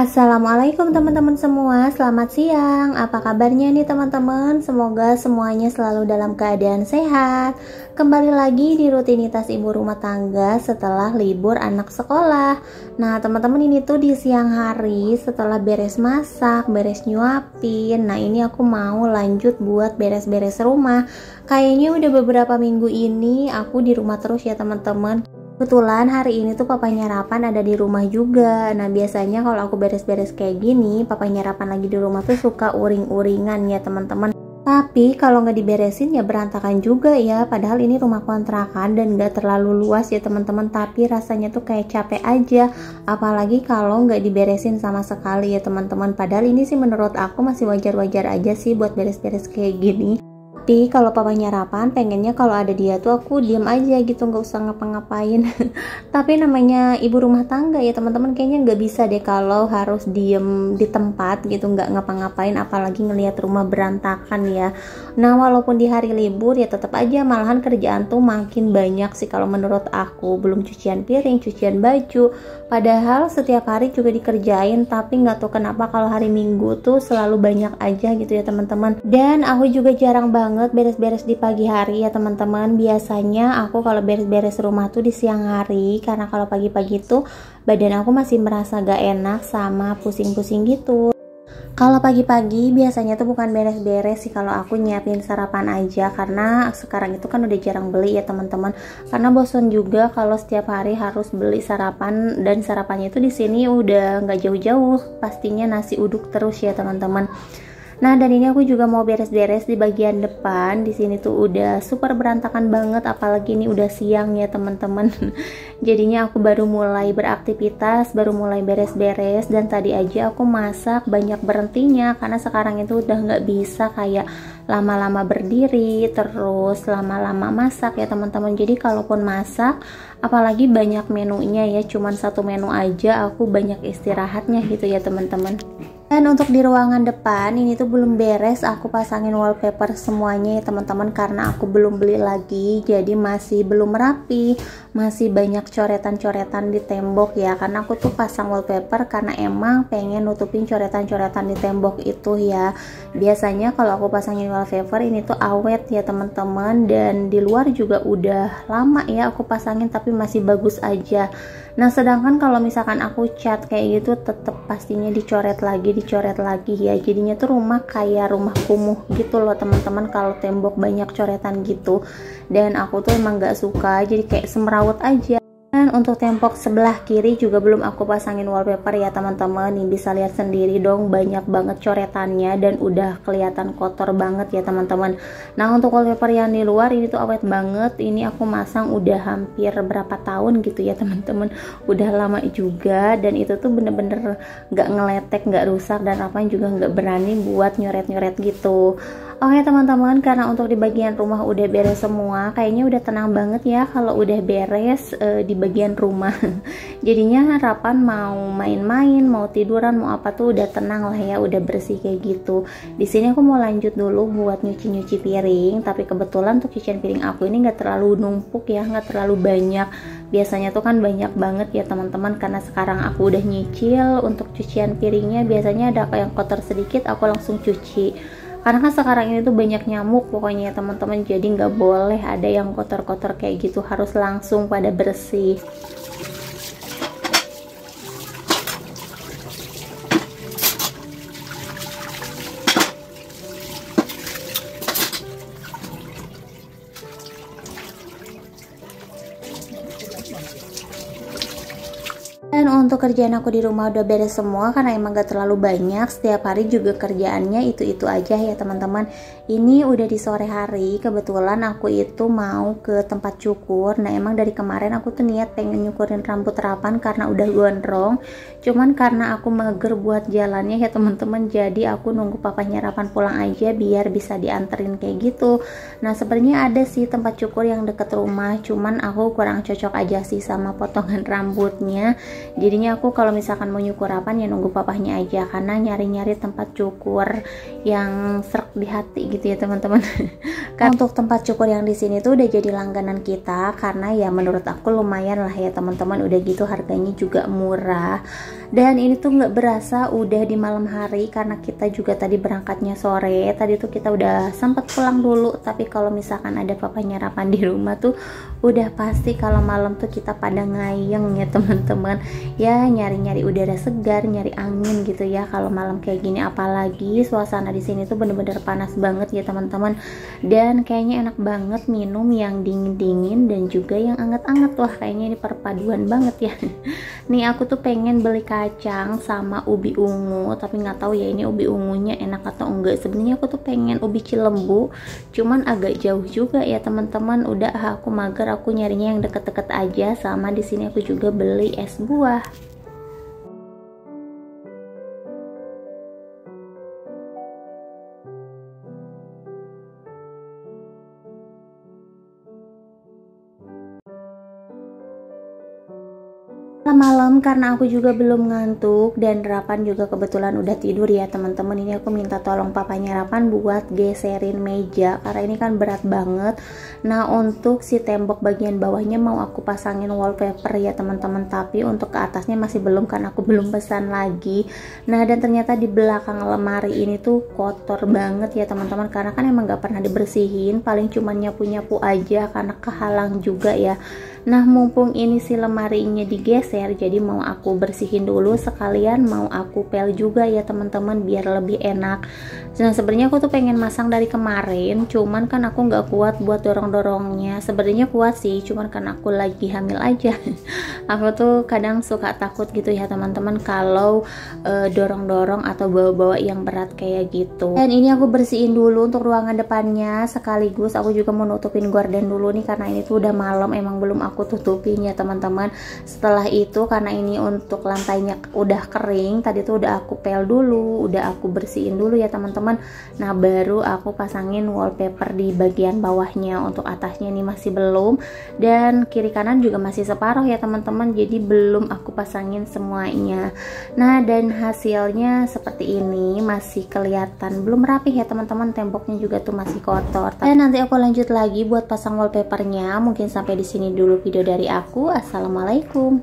Assalamualaikum teman-teman semua, selamat siang. Apa kabarnya nih teman-teman? Semoga semuanya selalu dalam keadaan sehat. Kembali lagi di rutinitas ibu rumah tangga setelah libur anak sekolah. Nah teman-teman, ini tuh di siang hari setelah beres masak, beres nyuapin. Nah ini aku mau lanjut buat beres-beres rumah. Kayaknya udah beberapa minggu ini aku di rumah terus ya teman-teman. Kebetulan hari ini tuh papanya Rapan ada di rumah juga. Nah biasanya kalau aku beres-beres kayak gini, papanya Rapan lagi di rumah tuh suka uring-uringan ya teman-teman. Tapi kalau nggak diberesin ya berantakan juga ya. Padahal ini rumah kontrakan dan nggak terlalu luas ya teman-teman. Tapi rasanya tuh kayak capek aja. Apalagi kalau nggak diberesin sama sekali ya teman-teman. Padahal ini sih menurut aku masih wajar-wajar aja sih buat beres-beres kayak gini. Tapi kalau papanya Rapan pengennya kalau ada dia tuh aku diem aja gitu, nggak usah ngapa-ngapain. Tapi namanya ibu rumah tangga ya teman-teman, kayaknya nggak bisa deh kalau harus diem di tempat gitu, nggak ngapa-ngapain, apalagi ngelihat rumah berantakan ya. Nah walaupun di hari libur ya tetap aja malahan kerjaan tuh makin banyak sih kalau menurut aku. Belum cucian piring, cucian baju, padahal setiap hari juga dikerjain, tapi nggak tahu kenapa kalau hari Minggu tuh selalu banyak aja gitu ya teman-teman. Dan aku juga jarang banget beres-beres di pagi hari ya teman-teman. Biasanya aku kalau beres-beres rumah tuh di siang hari, karena kalau pagi-pagi tuh badan aku masih merasa gak enak sama pusing-pusing gitu. Kalau pagi-pagi biasanya tuh bukan beres-beres sih, kalau aku nyiapin sarapan aja, karena sekarang itu kan udah jarang beli ya teman-teman. Karena bosan juga kalau setiap hari harus beli sarapan, dan sarapannya itu di sini udah nggak jauh-jauh, pastinya nasi uduk terus ya teman-teman. Nah dan ini aku juga mau beres-beres di bagian depan. Di sini tuh udah super berantakan banget, apalagi ini udah siang ya teman-teman. Jadinya aku baru mulai beraktivitas, baru mulai beres-beres, dan tadi aja aku masak banyak berhentinya karena sekarang itu udah nggak bisa kayak lama-lama berdiri terus lama-lama masak ya teman-teman. Jadi kalaupun masak apalagi banyak menunya ya, cuman satu menu aja, aku banyak istirahatnya gitu ya teman-teman. Dan untuk di ruangan depan ini tuh belum beres aku pasangin wallpaper semuanya ya teman-teman, karena aku belum beli lagi, jadi masih belum rapi, masih banyak coretan-coretan di tembok ya. Karena aku tuh pasang wallpaper karena emang pengen nutupin coretan-coretan di tembok itu ya. Biasanya kalau aku pasangin wallpaper ini tuh awet ya teman-teman, dan di luar juga udah lama ya aku pasangin tapi masih bagus aja. Nah sedangkan kalau misalkan aku cat kayak gitu tetap pastinya dicoret lagi ya, jadinya tuh rumah kayak rumah kumuh gitu loh teman-teman kalau tembok banyak coretan gitu. Dan aku tuh emang gak suka, jadi kayak semrawut aja. Dan untuk tembok sebelah kiri juga belum aku pasangin wallpaper ya teman-teman. Nih bisa lihat sendiri dong, banyak banget coretannya dan udah kelihatan kotor banget ya teman-teman. Nah untuk wallpaper yang di luar ini tuh awet banget. Ini aku masang udah hampir berapa tahun gitu ya teman-teman, udah lama juga, dan itu tuh bener-bener gak ngeletek, gak rusak, dan apa juga gak berani buat nyoret-nyoret gitu. Oke teman-teman, karena untuk di bagian rumah udah beres semua, kayaknya udah tenang banget ya kalau udah beres di bagian rumah. Jadinya harapan mau main-main, mau tiduran, mau apa tuh udah tenang lah ya, udah bersih kayak gitu. Di sini aku mau lanjut dulu buat nyuci-nyuci piring, tapi kebetulan untuk cucian piring aku ini nggak terlalu numpuk ya, nggak terlalu banyak. Biasanya tuh kan banyak banget ya teman-teman, karena sekarang aku udah nyicil. Untuk cucian piringnya biasanya ada yang kotor sedikit aku langsung cuci. Karena kan sekarang ini tuh banyak nyamuk pokoknya ya teman-teman, jadi nggak boleh ada yang kotor-kotor kayak gitu, harus langsung pada bersih. Dan untuk kerjaan aku di rumah udah beres semua, karena emang gak terlalu banyak. Setiap hari juga kerjaannya itu-itu aja ya teman-teman. Ini udah di sore hari, kebetulan aku itu mau ke tempat cukur. Nah emang dari kemarin aku tuh niat pengen nyukurin rambut Rapan karena udah gondrong. Cuman karena aku mager buat jalannya ya teman-teman, jadi aku nunggu papanya Rapan pulang aja biar bisa dianterin kayak gitu. Nah sebenarnya ada sih tempat cukur yang deket rumah, cuman aku kurang cocok aja sih sama potongan rambutnya. Jadinya aku kalau misalkan mau nyukur rapan ya nunggu papahnya aja, karena nyari-nyari tempat cukur yang serak di hati gitu ya teman-teman. Kan untuk tempat cukur yang di sini tuh udah jadi langganan kita, karena ya menurut aku lumayan lah ya teman-teman, udah gitu harganya juga murah. Dan ini tuh nggak berasa udah di malam hari, karena kita juga tadi berangkatnya sore. Tadi tuh kita udah sempat pulang dulu, tapi kalau misalkan ada papanya rapan di rumah tuh udah pasti kalau malam tuh kita pada ngayeng ya teman-teman. Ya nyari-nyari udara segar, nyari angin gitu ya kalau malam kayak gini. Apalagi suasana di sini tuh bener-bener panas banget ya teman-teman. Dan kayaknya enak banget minum yang dingin-dingin dan juga yang anget-anget. Wah kayaknya ini perpaduan banget ya. Nih aku tuh pengen beli kacang sama ubi ungu, tapi nggak tahu ya ini ubi ungunya enak atau enggak. Sebenarnya aku tuh pengen ubi Cilembu, cuman agak jauh juga ya teman-teman. Udah aku mager, aku nyarinya yang deket-deket aja. Sama di sini aku juga beli es buah. Malam karena aku juga belum ngantuk dan Rapan juga kebetulan udah tidur ya teman-teman. Ini aku minta tolong papanya Rapan buat geserin meja karena ini kan berat banget. Nah untuk si tembok bagian bawahnya mau aku pasangin wallpaper ya teman-teman, tapi untuk ke atasnya masih belum karena aku belum pesan lagi. Nah dan ternyata di belakang lemari ini tuh kotor banget ya teman-teman, karena kan emang gak pernah dibersihin, paling cuma nyapu-nyapu aja karena kehalang juga ya. Nah mumpung ini si lemarinya digeser, jadi mau aku bersihin dulu sekalian mau aku pel juga ya teman-teman biar lebih enak. Nah sebenarnya aku tuh pengen masang dari kemarin, cuman kan aku nggak kuat buat dorong-dorongnya. Sebenarnya kuat sih, cuman kan aku lagi hamil aja. Aku tuh kadang suka takut gitu ya teman-teman kalau dorong-dorong atau bawa-bawa yang berat kayak gitu. Dan ini aku bersihin dulu untuk ruangan depannya, sekaligus aku juga mau nutupin gorden dulu nih karena ini tuh udah malam, emang belum aku tutupin ya teman-teman. Setelah itu karena ini untuk lantainya udah kering, tadi tuh udah aku pel dulu, udah aku bersihin dulu ya teman-teman. Nah baru aku pasangin wallpaper di bagian bawahnya. Untuk atasnya ini masih belum, dan kiri kanan juga masih separuh ya teman-teman, jadi belum aku pasangin semuanya. Nah dan hasilnya seperti ini, masih kelihatan belum rapih ya teman-teman, temboknya juga tuh masih kotor. Dan nanti aku lanjut lagi buat pasang wallpapernya. Mungkin sampai di sini dulu video dari aku. Assalamualaikum.